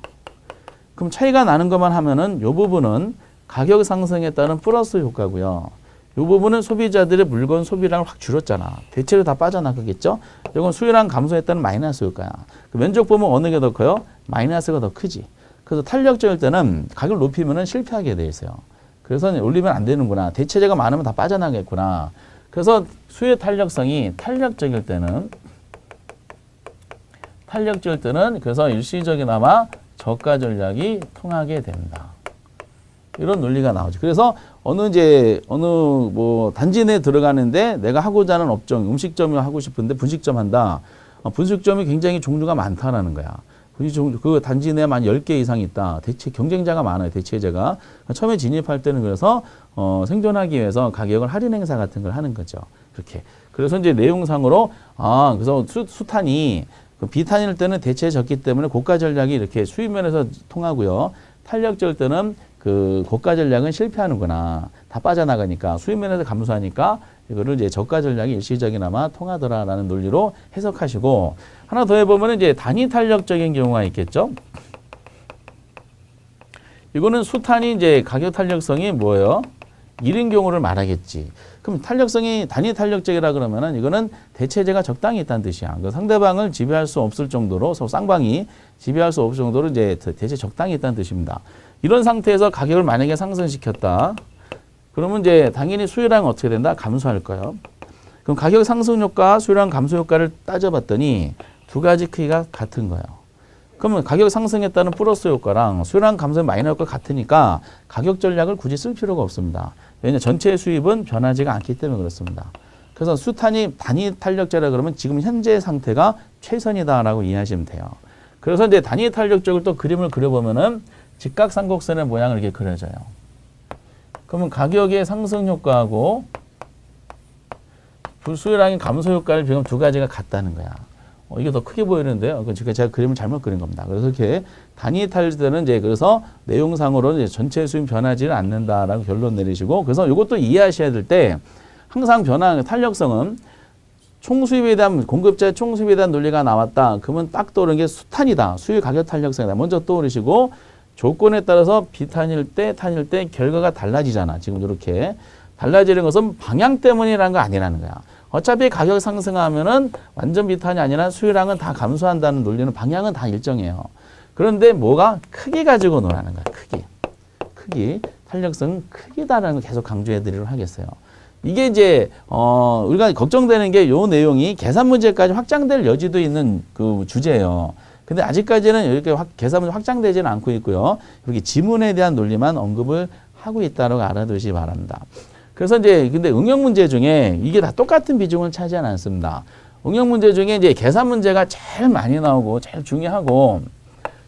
그럼 차이가 나는 것만 하면은 요 부분은 가격 상승에 따른 플러스 효과고요. 요 부분은 소비자들의 물건 소비량을 확 줄였잖아. 대체로 다 빠져나가겠죠? 이건 수요량 감소에 따른 마이너스 효과야. 그 면적 보면 어느 게 더 커요? 마이너스가 더 크지. 그래서 탄력적일 때는 가격을 높이면은 실패하게 돼 있어요. 그래서 올리면 안 되는구나. 대체제가 많으면 다 빠져나가겠구나. 그래서 수요 탄력성이 탄력적일 때는 그래서 일시적이나마 저가 전략이 통하게 된다. 이런 논리가 나오죠. 그래서 어느 단지 내에 들어가는데 내가 하고자 하는 업종, 음식점이 하고 싶은데 분식점 한다. 분식점이 굉장히 종류가 많다라는 거야. 그 단지 내에 만 10개 이상 있다. 경쟁자가 많아요. 대체제가. 처음에 진입할 때는 그래서 생존하기 위해서 가격을 할인 행사 같은 걸 하는 거죠. 그렇게. 그래서 이제 내용상으로 그래서 수탄이 비탄일 때는 대체에 적기 때문에 고가 전략이 이렇게 수입면에서 통하고요. 탄력적일 때는 그 고가 전략은 실패하는구나. 다 빠져나가니까 수입면에서 감소하니까 이거를 이제 저가 전략이 일시적이나마 통하더라라는 논리로 해석하시고 하나 더 해보면 이제 단위 탄력적인 경우가 있겠죠. 이거는 수탄이 이제 가격 탄력성이 뭐예요? 1인 경우를 말하겠지. 그럼 단위 탄력적이라 그러면은 이거는 대체제가 적당히 있다는 뜻이야. 그 상대방을 지배할 수 없을 정도로, 쌍방이 지배할 수 없을 정도로 이제 대체 적당히 있다는 뜻입니다. 이런 상태에서 가격을 만약에 상승시켰다. 그러면 이제 당연히 수요량은 어떻게 된다? 감소할 거예요. 그럼 가격 상승 효과, 수요량 감소 효과를 따져봤더니 두 가지 크기가 같은 거예요. 그러면 가격 상승에 따른 플러스 효과랑 수요량 감소의 마이너 효과 같으니까 가격 전략을 굳이 쓸 필요가 없습니다. 왜냐하면 전체 수입은 변하지가 않기 때문에 그렇습니다. 그래서 수탄이 단위 탄력제라 그러면 지금 현재 상태가 최선이다라고 이해하시면 돼요. 그래서 이제 단위 탄력적으로 또 그림을 그려보면은 직각삼각선의 모양을 이렇게 그려져요. 그러면 가격의 상승 효과하고 수요량의 감소 효과를 지금 두 가지가 같다는 거야. 이게 더 크게 보이는데요. 제가 그림을 잘못 그린 겁니다. 그래서 이렇게 단위 탄력제는 이제 그래서 내용상으로는 이제 전체 수입 변하지는 않는다라고 결론 내리시고, 그래서 이것도 이해하셔야 될 때 항상 탄력성은 총수입에 대한 공급자의 총수입에 대한 논리가 나왔다. 그러면 딱 떠오르는 게 수탄이다. 수요 가격 탄력성이다. 먼저 떠오르시고 조건에 따라서 비탄일 때, 탄일 때 결과가 달라지잖아. 지금 이렇게 달라지는 것은 방향 때문이라는 거 아니라는 거야. 어차피 가격 상승하면은 완전 비탄이 아니라 수요량은 다 감소한다는 논리는 방향은 다 일정해요. 그런데 뭐가 크기 가지고 노라는 거야. 크기. 탄력성 크기다라는 걸 계속 강조해 드리도록 하겠어요. 이게 이제 우리가 걱정되는 게 요 내용이 계산 문제까지 확장될 여지도 있는 그 주제예요. 근데 아직까지는 이렇게 계산 문제 확장되지는 않고 있고요. 이렇게 지문에 대한 논리만 언급을 하고 있다고 알아두시기 바랍니다. 그래서 이제 근데 응용 문제 중에 이게 다 똑같은 비중을 차지하지 않습니다. 응용 문제 중에 이제 계산 문제가 제일 많이 나오고 제일 중요하고,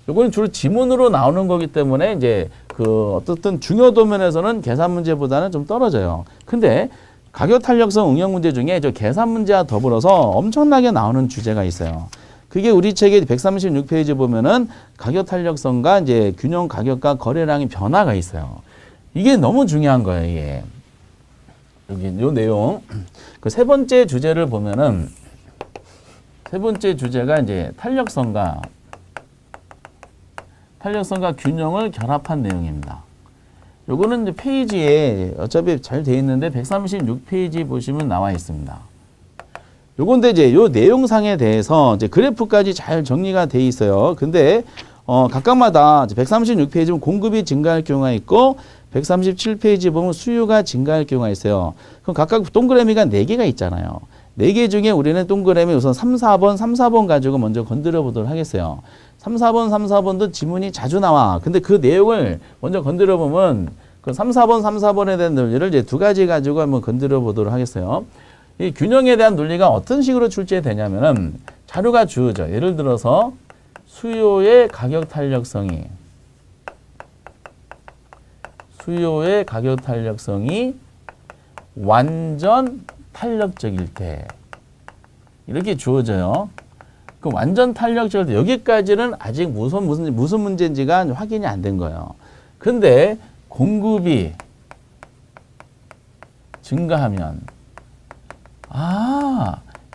요거는 주로 지문으로 나오는 거기 때문에 이제 그 어떻든 중요도 면에서는 계산 문제보다는 좀 떨어져요. 근데 가격 탄력성 응용 문제 중에 저 계산 문제와 더불어서 엄청나게 나오는 주제가 있어요. 그게 우리 책의 136페이지 보면은 가격 탄력성과 이제 균형 가격과 거래량의 변화가 있어요. 이게 너무 중요한 거예요, 이게. 여기 요 내용. 그 세 번째 주제를 보면은 세 번째 주제가 이제 탄력성과 균형을 결합한 내용입니다. 요거는 이제 페이지에 어차피 잘 돼 있는데 136페이지 보시면 나와 있습니다. 요건데 이제 요 내용상에 대해서 이제 그래프까지 잘 정리가 돼 있어요. 근데 각각마다 136페이지는 공급이 증가할 경우가 있고 137페이지 보면 수요가 증가할 경우가 있어요. 그럼 각각 동그라미가 4개가 있잖아요. 4개 중에 우리는 동그라미 우선 3, 4번 가지고 먼저 건드려 보도록 하겠어요. 3, 4번도 지문이 자주 나와. 근데 그 내용을 먼저 건드려 보면 그 3, 4번에 대한 논리를 이제 두 가지 가지고 한번 건드려 보도록 하겠어요. 이 균형에 대한 논리가 어떤 식으로 출제되냐면은 자료가 주어져. 예를 들어서 수요의 가격 탄력성이 완전 탄력적일 때 이렇게 주어져요. 그 완전 탄력적일 때 여기까지는 아직 무슨 문제인지가 확인이 안 된 거예요. 근데 공급이 증가하면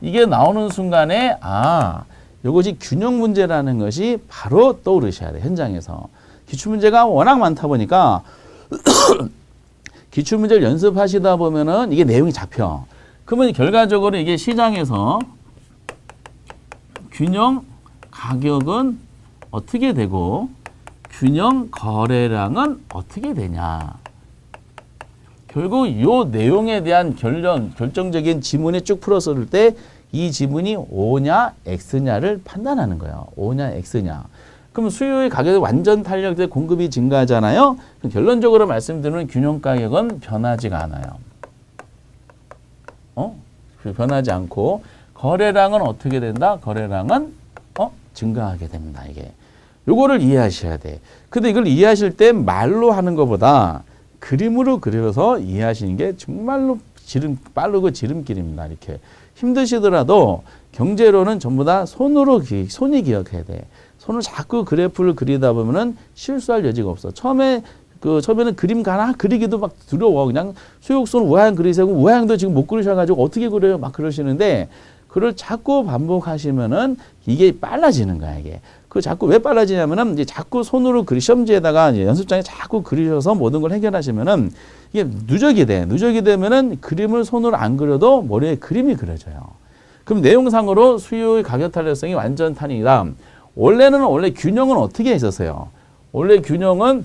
이게 나오는 순간에 이것이 균형 문제라는 것이 바로 떠오르셔야 돼요. 현장에서. 기출문제가 워낙 많다 보니까 기출문제를 연습하시다 보면은 이게 내용이 잡혀. 그러면 결과적으로 이게 시장에서 균형 가격은 어떻게 되고 균형 거래량은 어떻게 되냐. 결국 이 내용에 대한 결정적인 지문이 쭉 풀었을 때 이 지문이 O냐 X냐를 판단하는 거예요. O냐 X냐. 그럼 수요의 가격이 완전 탄력돼 공급이 증가하잖아요. 그럼 결론적으로 말씀드리면 균형 가격은 변하지가 않아요. 변하지 않고 거래량은 어떻게 된다? 거래량은 증가하게 됩니다. 이게. 요거를 이해하셔야 돼. 근데 이걸 이해하실 때 말로 하는 것보다 그림으로 그려서 이해하시는 게 정말로 빠르고 지름길입니다. 이렇게. 힘드시더라도 경제로는 전부 다 손이 기억해야 돼. 손을 자꾸 그래프를 그리다 보면은 실수할 여지가 없어. 처음에는 그림 하나 그리기도 막 두려워. 그냥 수역선 우하향 그리세요. 우하향도 지금 못 그리셔가지고 어떻게 그려요? 막 그러시는데 그걸 자꾸 반복하시면은 이게 빨라지는 거야, 이게. 그 자꾸 왜 빨라지냐면은 이제 자꾸 손으로 시험지에다가 이제 연습장에 자꾸 그리셔서 모든 걸 해결하시면은 이게 누적이 돼. 누적이 되면은 그림을 손으로 안 그려도 머리에 그림이 그려져요. 그럼 내용상으로 수요의 가격 탄력성이 완전 탄이다. 원래 균형은 어떻게 있었어요? 원래 균형은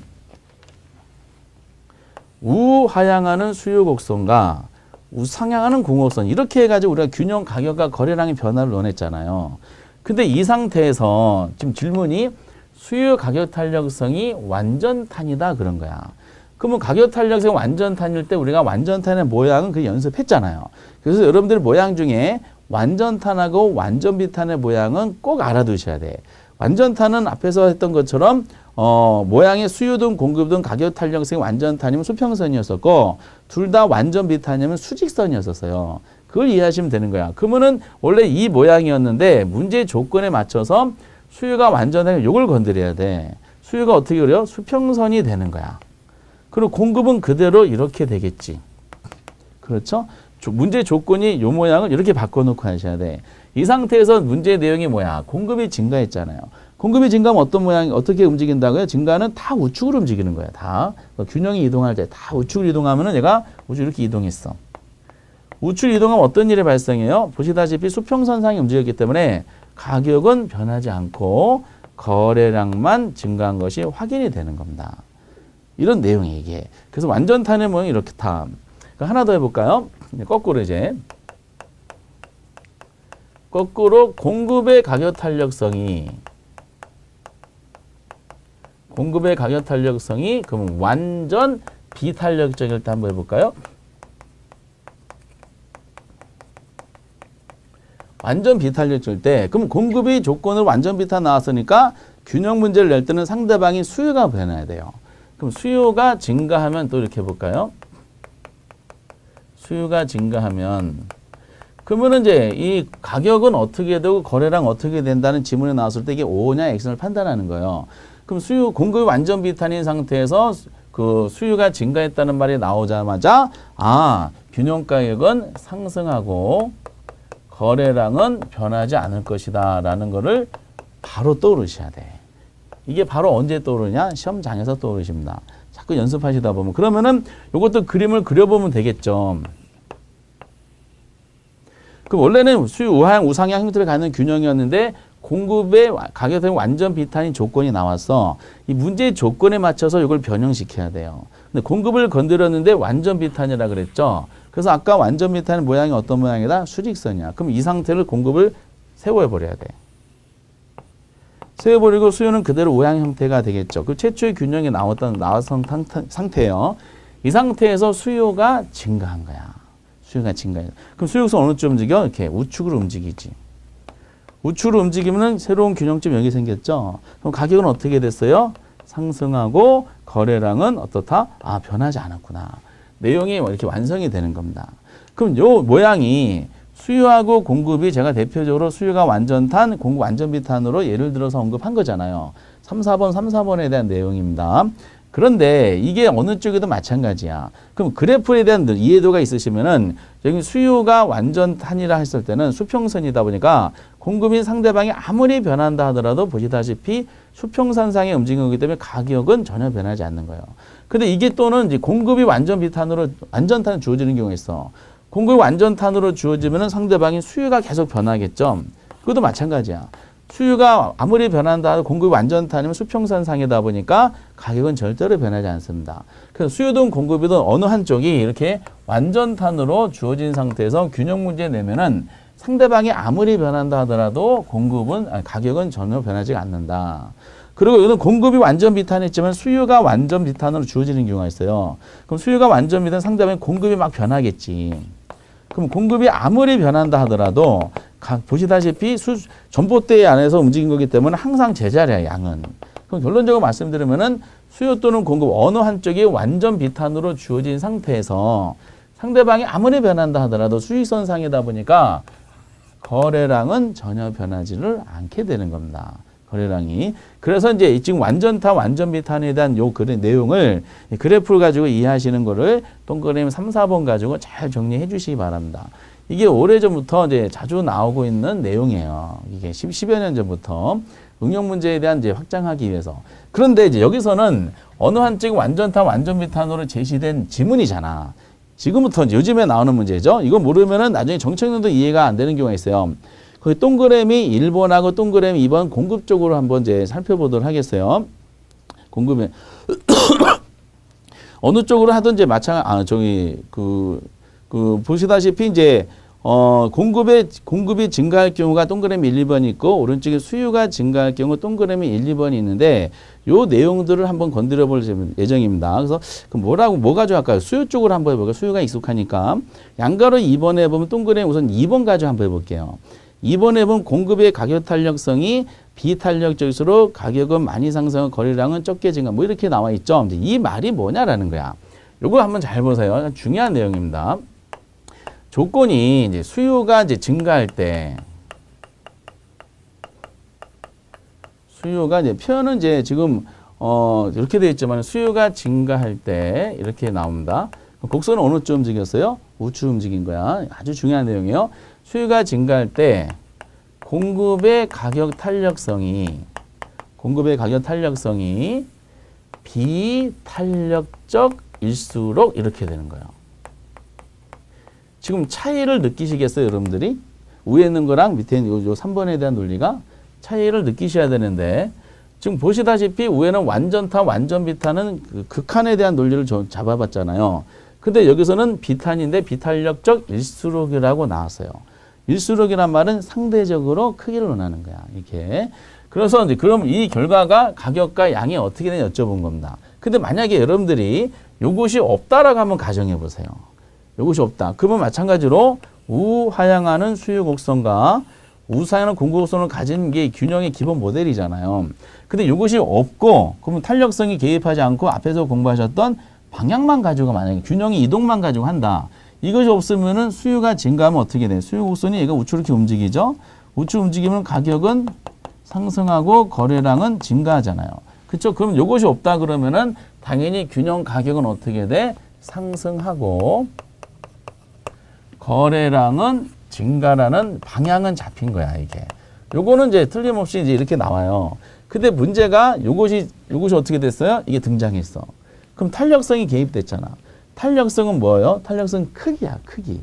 우하향하는 수요 곡선과 우상향하는 공곡선 이렇게 해가지고 우리가 균형 가격과 거래량의 변화를 논했잖아요. 근데 이 상태에서 지금 질문이 수요 가격 탄력성이 완전탄이다 그런 거야. 그러면 가격 탄력성이 완전탄일 때 우리가 완전탄의 모양은 그 연습했잖아요. 그래서 여러분들 모양 중에 완전탄하고 완전비탄의 모양은 꼭 알아두셔야 돼. 완전탄은 앞에서 했던 것처럼 모양의 수요든 공급든 가격 탄력성이 완전탄이면 수평선이었었고 둘 다 완전비탄이면 수직선이었었어요. 그걸 이해하시면 되는 거야. 그러면은 원래 이 모양이었는데 문제 조건에 맞춰서 수요가 완전하면 이걸 건드려야 돼. 수요가 어떻게 그래요? 수평선이 되는 거야. 그리고 공급은 그대로 이렇게 되겠지. 그렇죠? 문제 조건이 이 모양을 이렇게 바꿔놓고 하셔야 돼. 이 상태에서 문제 내용이 뭐야? 공급이 증가했잖아요. 공급이 증가하면 어떤 모양이 어떻게 움직인다고요? 증가는 다 우측으로 움직이는 거야. 다 균형이 이동할 때 다 우측으로 이동하면은 얘가 우측 이렇게 이동했어. 우측 이동하면 어떤 일이 발생해요? 보시다시피 수평선상이 움직였기 때문에 가격은 변하지 않고 거래량만 증가한 것이 확인이 되는 겁니다. 이런 내용이 이게. 그래서 완전탄의 모양이 이렇게 다. 하나 더 해볼까요? 거꾸로 이제. 거꾸로 공급의 가격 탄력성이 그럼 완전 비탄력적일 때 한번 해볼까요? 완전 비탄력적일 때 그럼 공급이 조건을 완전 비탄 나왔으니까 균형 문제를 낼 때는 상대방이 수요가 변해야 돼요. 그럼 수요가 증가하면 또 이렇게 해볼까요? 수요가 증가하면 그러면 이제 이 가격은 어떻게 되고 거래량 어떻게 된다는 지문이 나왔을 때 이게 O냐 X를 판단하는 거예요. 그럼 공급이 완전 비탄인 상태에서 그 수요가 증가했다는 말이 나오자마자 균형 가격은 상승하고 거래량은 변하지 않을 것이다 라는 거를 바로 떠오르셔야 돼. 이게 바로 언제 떠오르냐? 시험장에서 떠오르십니다. 자꾸 연습하시다 보면 그러면은 이것도 그림을 그려보면 되겠죠. 그 원래는 수요 우하향 우상향 형태를 갖는 균형이었는데 공급의 가격이 완전 비탄인 조건이 나왔어. 이 문제의 조건에 맞춰서 이걸 변형시켜야 돼요. 근데 공급을 건드렸는데 완전 비탄이라 그랬죠. 그래서 아까 완전 비탄의 모양이 어떤 모양이다? 수직선이야. 그럼 이 상태를 공급을 세워버려야 돼. 세워버리고 수요는 그대로 우하향 형태가 되겠죠. 그 최초의 균형이 나왔던 상태예요. 이 상태에서 수요가 증가한 거야. 수요가 증가해. 그럼 수요가 어느 쪽 움직여? 이렇게 우측으로 움직이지. 우측으로 움직이면은 새로운 균형점 여기 생겼죠. 그럼 가격은 어떻게 됐어요? 상승하고 거래량은 어떻다? 변하지 않았구나. 내용이 이렇게 완성이 되는 겁니다. 그럼 요 모양이 수요하고 공급이 제가 대표적으로 수요가 완전탄, 공급 완전비탄으로 예를 들어서 언급한 거잖아요. 3, 4번에 대한 내용입니다. 그런데 이게 어느 쪽에도 마찬가지야. 그럼 그래프에 대한 이해도가 있으시면은 여기 수요가 완전탄이라 했을 때는 수평선이다 보니까 공급이 상대방이 아무리 변한다 하더라도 보시다시피 수평선상에 움직이기 때문에 가격은 전혀 변하지 않는 거예요. 근데 이게 또는 이제 공급이 완전탄으로 주어지는 경우가 있어. 공급이 완전탄으로 주어지면은 상대방이 수요가 계속 변하겠죠. 그것도 마찬가지야. 수요가 아무리 변한다 하도 공급이 완전탄이면 수평선상이다 보니까 가격은 절대로 변하지 않습니다. 그래서 수요든 공급이든 어느 한쪽이 이렇게 완전탄으로 주어진 상태에서 균형 문제 내면은 상대방이 아무리 변한다 하더라도 가격은 전혀 변하지 않는다. 그리고 이거는 공급이 완전 비탄했지만 수요가 완전 비탄으로 주어지는 경우가 있어요. 그럼 수요가 완전 비탄 상대방이 공급이 막 변하겠지. 그럼 공급이 아무리 변한다 하더라도 보시다시피 전봇대 안에서 움직인 거기 때문에 항상 제자리야, 양은. 그럼 결론적으로 말씀드리면은 수요 또는 공급 어느 한쪽이 완전 비탄으로 주어진 상태에서 상대방이 아무리 변한다 하더라도 수익선상이다 보니까 거래량은 전혀 변하지를 않게 되는 겁니다. 거래량이. 그래서 이제 지금 완전탄, 완전비탄에 대한 요 글의 내용을 그래프를 가지고 이해하시는 거를 동그라미 3, 4번 가지고 잘 정리해 주시기 바랍니다. 이게 오래전부터 이제 자주 나오고 있는 내용이에요. 이게 10여 년 전부터 응용 문제에 대한 이제 확장하기 위해서. 그런데 이제 여기서는 어느 한쪽이 완전탄, 완전비탄으로 제시된 지문이잖아. 지금부터 요즘에 나오는 문제죠. 이거 모르면은 나중에 정책론도 이해가 안 되는 경우가 있어요. 거기 동그라미 1번하고 동그라미 2번 공급 쪽으로 한번 이제 살펴보도록 하겠어요. 공급에 어느 쪽으로 하든지 보시다시피 이제 공급이 증가할 경우가 동그라미 1, 2번이 있고 오른쪽에 수요가 증가할 경우 동그라미 1, 2번이 있는데 요 내용들을 한번 건드려 볼 예정입니다. 그래서 뭐 가져갈까요? 수요 쪽으로 한번 해볼까요? 수요가 익숙하니까. 양가로 2번에 보면 동그라미 우선 2번 가지고 한번 해볼게요. 2번에 보면 공급의 가격 탄력성이 비탄력적일수록 가격은 많이 상승하고 거래량은 적게 증가. 뭐 이렇게 나와 있죠. 이 말이 뭐냐라는 거야. 요거 한번 잘 보세요. 중요한 내용입니다. 조건이 이제 수요가 이제 증가할 때, 수요가 이제 표현은 이제 지금 이렇게 되어 있지만 수요가 증가할 때 이렇게 나옵니다. 곡선은 어느 쪽 움직였어요? 우측 움직인 거야. 아주 중요한 내용이에요. 수요가 증가할 때 공급의 가격 탄력성이 비탄력적일수록 이렇게 되는 거예요. 지금 차이를 느끼시겠어요, 여러분들이? 위에 있는 거랑 밑에 있는 요 3번에 대한 논리가 차이를 느끼셔야 되는데 지금 보시다시피 위에는 완전타, 완전비탄은 그 극한에 대한 논리를 잡아봤잖아요. 근데 여기서는 비탄인데 비탄력적 일수록이라고 나왔어요. 일수록이란 말은 상대적으로 크기를 논하는 거야. 이렇게. 그래서 이제 그럼 이 결과가 가격과 양이 어떻게 되냐 여쭤본 겁니다. 근데 만약에 여러분들이 요것이 없다라고 한번 가정해 보세요. 요것이 없다. 그러면 마찬가지로 우하향하는 수요 곡선과 우상향하는 공급 곡선을 가진 게 균형의 기본 모델이잖아요. 근데 요것이 없고 그러면 탄력성이 개입하지 않고 앞에서 공부하셨던 방향만 가지고 만약에 균형의 이동만 가지고 한다. 이것이 없으면은 수요가 증가하면 어떻게 돼? 수요 곡선이 얘가 우측으로 이렇게 움직이죠. 우측 움직이면 가격은 상승하고 거래량은 증가하잖아요. 그렇죠? 그럼 요것이 없다 그러면은 당연히 균형 가격은 어떻게 돼? 상승하고 거래량은 증가라는 방향은 잡힌 거야, 이게. 요거는 이제 틀림없이 이제 이렇게 나와요. 근데 문제가 요것이 어떻게 됐어요? 이게 등장했어. 그럼 탄력성이 개입됐잖아. 탄력성은 뭐예요? 탄력성 크기야, 크기.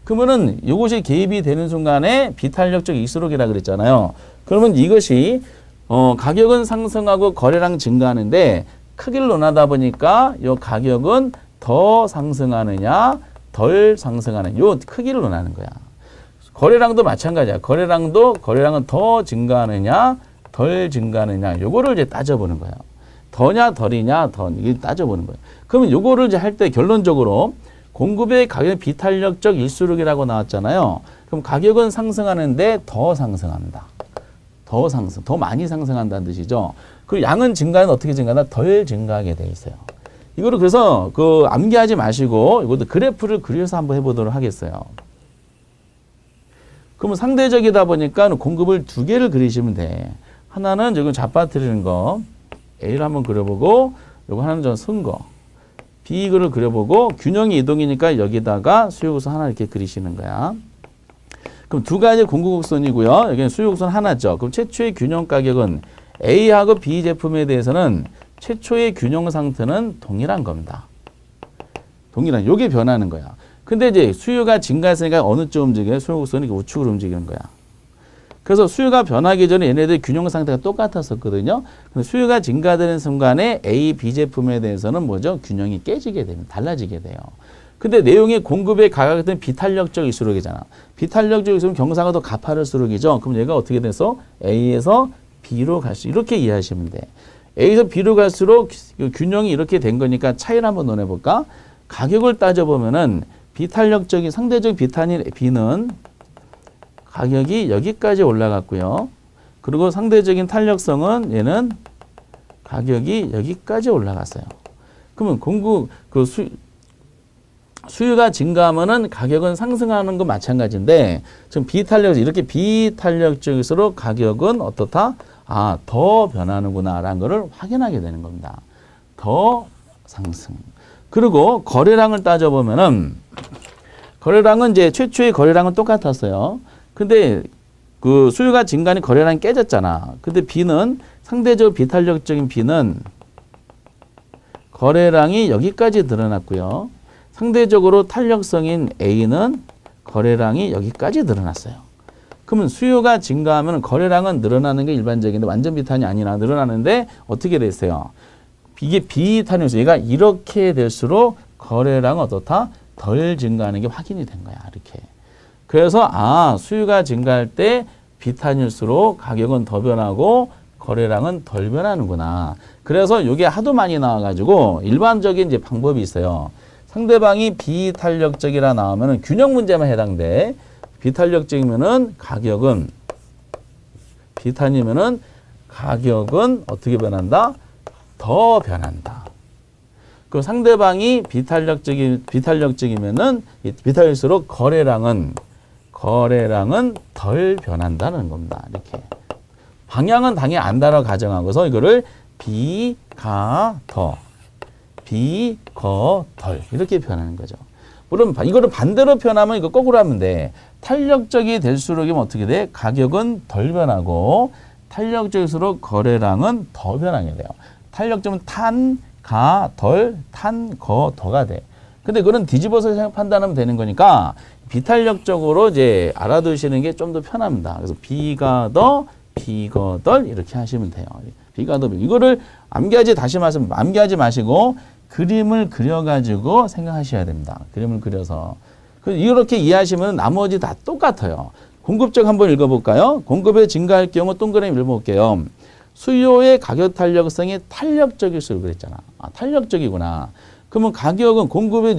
그러면은 요것이 개입이 되는 순간에 비탄력적 일수록이라 그랬잖아요. 그러면 이것이 가격은 상승하고 거래량 증가하는데 크기를 논하다 보니까 요 가격은 더 상승하느냐, 덜 상승하느냐, 요 크기를 논하는 거야. 거래량도 마찬가지야. 거래량은 더 증가하느냐, 덜 증가하느냐, 요거를 이제 따져보는 거야. 더냐, 덜이냐, 이게 따져보는 거예요. 그러면 요거를 이제 할 때 결론적으로 공급의 가격 비탄력적 일수록이라고 나왔잖아요. 그럼 가격은 상승하는데 더 상승한다. 더 많이 상승한다는 뜻이죠. 그 양은 증가는 어떻게 증가하나? 덜 증가하게 돼 있어요. 이거를 그래서 암기하지 마시고 이것도 그래프를 그려서 한번 해보도록 하겠어요. 그러면 상대적이다 보니까 공급을 두 개를 그리시면 돼. 하나는 지금 잡아뜨리는 거 A를 한번 그려보고 요거 하나는 좀 쓴 거 B 이거를 그려보고 균형이 이동이니까 여기다가 수요곡선 하나 이렇게 그리시는 거야. 그럼 두 가지 공급곡선이고요. 여기는 수요곡선 하나죠. 그럼 최초의 균형 가격은 A하고 B 제품에 대해서는 최초의 균형 상태는 동일한 겁니다. 동일한. 요게 변하는 거야. 근데 이제 수요가 증가했으니까 어느 쪽 움직여요? 수요곡선이 우측으로 움직이는 거야. 그래서 수요가 변하기 전에 얘네들 균형 상태가 똑같았었거든요. 근데 수요가 증가되는 순간에 A, B 제품에 대해서는 뭐죠? 균형이 깨지게 됩니다. 달라지게 돼요. 근데 내용이 공급의 가격은 비탄력적 일수록이잖아. 비탄력적 일수록은 경사가 더 가파를수록이죠. 그럼 얘가 어떻게 돼서 A에서 B로 갈 수 이렇게 이해하시면 돼. A에서 B로 갈수록 균형이 이렇게 된 거니까 차이를 한번 논해볼까? 가격을 따져보면은 비탄력적인 상대적 비탄인 B는 가격이 여기까지 올라갔고요. 그리고 상대적인 탄력성은 얘는 가격이 여기까지 올라갔어요. 그러면 수요가 증가하면은 가격은 상승하는 거 마찬가지인데 지금 이렇게 비탄력적일수록 가격은 어떻다? 아, 더 변하는구나라는 것을 확인하게 되는 겁니다. 더 상승. 그리고 거래량을 따져보면은 거래량은 이제 최초의 거래량은 똑같았어요. 근데 그 수요가 증가하니 거래량이 깨졌잖아. 근데 B는 상대적으로 비탄력적인 B는 거래량이 여기까지 늘어났고요. 상대적으로 탄력성인 A는 거래량이 여기까지 늘어났어요. 그러면 수요가 증가하면 거래량은 늘어나는 게 일반적인데 완전 비탄이 아니라 늘어나는데 어떻게 됐어요? 이게 비탄이었어요. 얘가 이렇게 될수록 거래량은 어떻다? 덜 증가하는 게 확인이 된 거야. 이렇게. 그래서 수요가 증가할 때 비탄일수록 가격은 더 변하고 거래량은 덜 변하는구나. 그래서 이게 하도 많이 나와가지고 일반적인 이제 방법이 있어요. 상대방이 비탄력적이라 나오면은 균형 문제만 해당돼. 비탄력적이면은 비탄이면은 가격은 어떻게 변한다? 더 변한다. 그 상대방이 비탄력적이면은 비탄일수록 거래량은 덜 변한다는 겁니다. 이렇게 방향은 당연히 안다라고 가정하고서 이거를 비가더 이렇게 표현하는 거죠. 물론 이거를 반대로 표현하면 이거 거꾸로 하면 돼. 탄력적이 될수록이면 어떻게 돼? 가격은 덜 변하고 탄력적일수록 거래량은 더 변하게 돼요. 탄력적은 탄거더가 돼. 근데 그건 뒤집어서 판단하면 되는 거니까 비탄력적으로 이제 알아두시는 게 좀 더 편합니다. 그래서 비가더, 비거덜 이렇게 하시면 돼요. 비가더 이거를 암기하지 마시고 그림을 그려가지고 생각하셔야 됩니다. 그림을 그려서 이렇게 이해하시면 나머지 다 똑같아요. 공급적 한번 읽어볼까요? 공급이 증가할 경우 동그라미 읽어볼게요. 수요의 가격 탄력성이 탄력적일수록 그랬잖아. 탄력적이구나. 그러면 가격은 공급이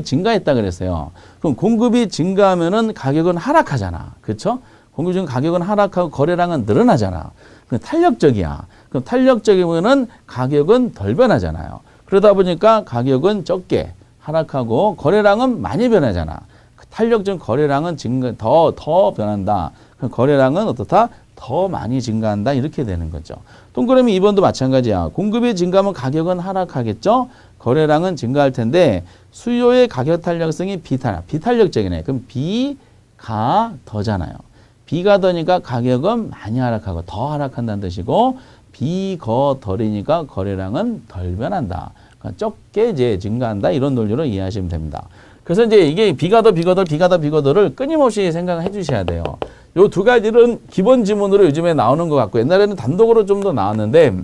증가했다 그랬어요. 그럼 공급이 증가하면은 가격은 하락하잖아. 그렇죠? 공급 증가 가격은 하락하고 거래량은 늘어나잖아. 그럼 탄력적이야. 그럼 탄력적이면은 가격은 덜 변하잖아요. 그러다 보니까 가격은 적게 하락하고 거래량은 많이 변하잖아. 탄력적 거래량은 더 변한다. 그럼 거래량은 어떻다? 더 많이 증가한다. 이렇게 되는 거죠. 동그라미 2번도 마찬가지야. 공급이 증가하면 가격은 하락하겠죠. 거래량은 증가할 텐데 수요의 가격 탄력성이 비탄력적이네. 그럼 비가 더잖아요. 비가 더니까 가격은 많이 하락하고 더 하락한다는 뜻이고 비거덜이니까 거래량은 덜 변한다. 그러니까 적게 이제 증가한다. 이런 논리로 이해하시면 됩니다. 그래서 이제 이게 비가더를 끊임없이 생각해 주셔야 돼요. 요 두 가지는 기본 지문으로 요즘에 나오는 것 같고 옛날에는 단독으로 좀 더 나왔는데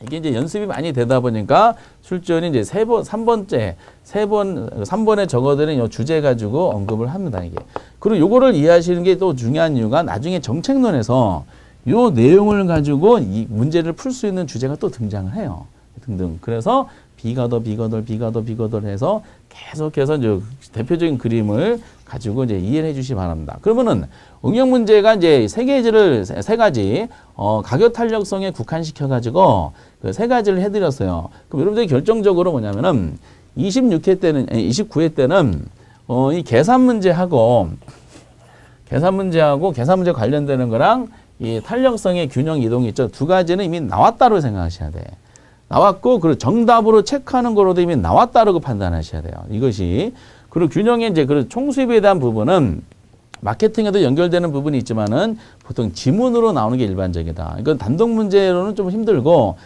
이게 이제 연습이 많이 되다 보니까 출제원이 이제 3번에 적어드린 요 주제 가지고 언급을 합니다, 이게. 그리고 요거를 이해하시는 게 또 중요한 이유가 나중에 정책론에서 요 내용을 가지고 이 문제를 풀 수 있는 주제가 또 등장을 해요. 등등. 그래서 비가더 해서 계속해서 이제 대표적인 그림을 가지고 이제 이해를 해 주시기 바랍니다. 그러면은 응용 문제가 이제 세 가지 가격 탄력성에 국한시켜 가지고 그 세 가지를 해드렸어요. 그럼 여러분들이 결정적으로 뭐냐면은 29회 때는 이 계산 문제하고 계산 문제 관련되는 거랑 이 탄력성의 균형 이동이 있죠. 두 가지는 이미 나왔다고 생각하셔야 돼. 나왔고, 그리고 정답으로 체크하는 거로도 이미 나왔다고 판단하셔야 돼요. 이것이. 그리고 균형의 이제 그 총수입에 대한 부분은 마케팅에도 연결되는 부분이 있지만은 보통 지문으로 나오는 게 일반적이다. 이건 단독 문제로는 좀 힘들고,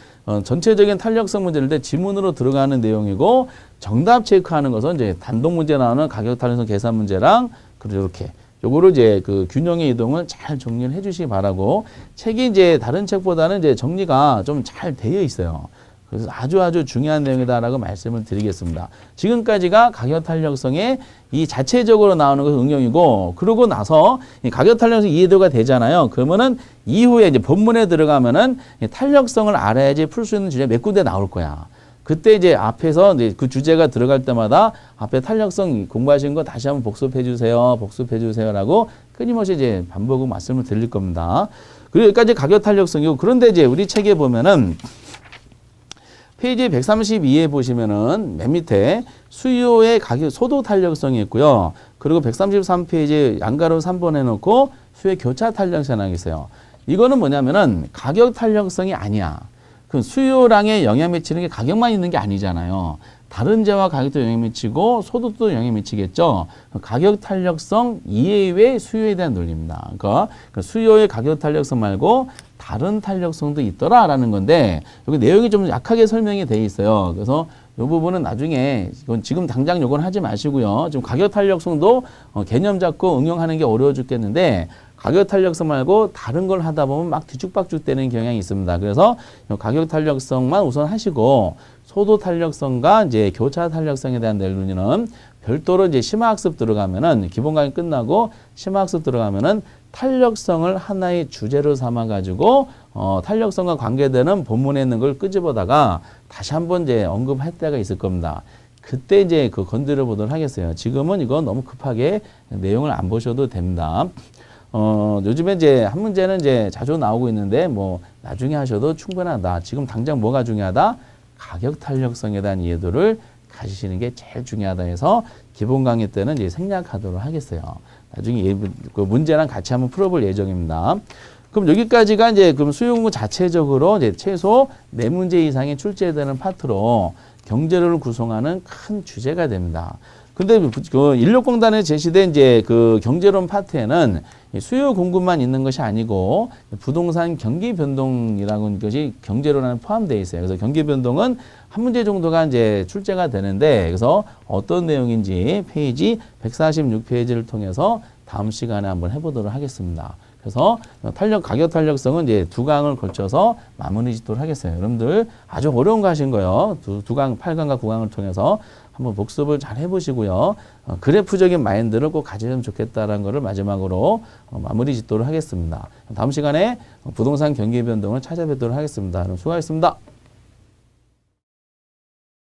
전체적인 탄력성 문제인데 지문으로 들어가는 내용이고, 정답 체크하는 것은 이제 단독 문제 나오는 가격 탄력성 계산 문제랑, 그리고 이렇게. 요거를 이제 그 균형의 이동을 잘 정리를 해 주시기 바라고, 책이 이제 다른 책보다는 이제 정리가 좀 잘 되어 있어요. 그래서 아주 중요한 내용이다라고 말씀을 드리겠습니다. 지금까지가 가격 탄력성의 이 자체적으로 나오는 것은 응용이고, 그러고 나서 이 가격 탄력성 이해도가 되잖아요. 그러면은 이후에 이제 본문에 들어가면은 이 탄력성을 알아야지 풀 수 있는 주제 몇 군데 나올 거야. 그때 이제 앞에서 이제 그 주제가 들어갈 때마다 앞에 탄력성 공부하신 거 다시 한번 복습해 주세요라고 끊임없이 이제 반복하고 말씀을 드릴 겁니다. 그리고 여기까지 가격 탄력성이고, 그런데 이제 우리 책에 보면은 페이지 132에 보시면은 맨 밑에 수요의 가격 소도 탄력성이 있고요. 그리고 133페이지 양가로 3번 해놓고 수요의 교차 탄력성이 있어요. 이거는 뭐냐면은 가격 탄력성이 아니야. 그 수요량에 영향 미치는 게 가격만 있는 게 아니잖아요. 다른 재와 가격도 영향 미치고 소득도 영향 미치겠죠. 가격 탄력성 이외의 수요에 대한 논리입니다. 그러니까 수요의 가격 탄력성 말고 다른 탄력성도 있더라라는 건데 여기 내용이 좀 약하게 설명이 돼 있어요. 그래서 이 부분은 나중에 이건 지금 당장 요건 하지 마시고요. 지금 가격 탄력성도 개념 잡고 응용하는 게 어려워 죽겠는데 가격 탄력성 말고 다른 걸 하다 보면 막 뒤죽박죽 되는 경향이 있습니다. 그래서 가격 탄력성만 우선 하시고 소도 탄력성과 이제 교차 탄력성에 대한 논리는 별도로 이제 심화학습 들어가면은 기본 강의 끝나고 심화학습 들어가면은 탄력성을 하나의 주제로 삼아 가지고 탄력성과 관계되는 본문에 있는 걸 끄집어다가 다시 한번 이제 언급할 때가 있을 겁니다. 그때 이제 그 건드려 보도록 하겠어요. 지금은 이거 너무 급하게 내용을 안 보셔도 됩니다. 요즘에 이제 한 문제는 이제 자주 나오고 있는데 뭐 나중에 하셔도 충분하다. 지금 당장 뭐가 중요하다? 가격 탄력성에 대한 이해도를 가지시는 게 제일 중요하다 해서 기본 강의 때는 이제 생략하도록 하겠어요. 나중에 그 문제랑 같이 한번 풀어볼 예정입니다. 그럼 여기까지가 이제 그럼 수요 공부 자체적으로 이제 최소 4문제 이상이 출제되는 파트로 경제를 구성하는 큰 주제가 됩니다. 근데 그 인력공단에 제시된 이제 그 경제론 파트에는 수요 공급만 있는 것이 아니고 부동산 경기 변동이라는 것이 경제론에 포함되어 있어요. 그래서 경기 변동은 한 문제 정도가 이제 출제가 되는데 그래서 어떤 내용인지 페이지 146페이지를 통해서 다음 시간에 한번 해보도록 하겠습니다. 그래서 가격 탄력성은 이제 2강을 걸쳐서 마무리 짓도록 하겠어요. 여러분들 아주 어려운 거 하신 거예요. 2강, 8강과 9강을 통해서 한번 복습을 잘 해보시고요. 그래프적인 마인드를 꼭 가지면 좋겠다라는 것을 마지막으로 마무리 짓도록 하겠습니다. 다음 시간에 부동산 경기 변동을 찾아뵙도록 하겠습니다. 그럼 수고하셨습니다.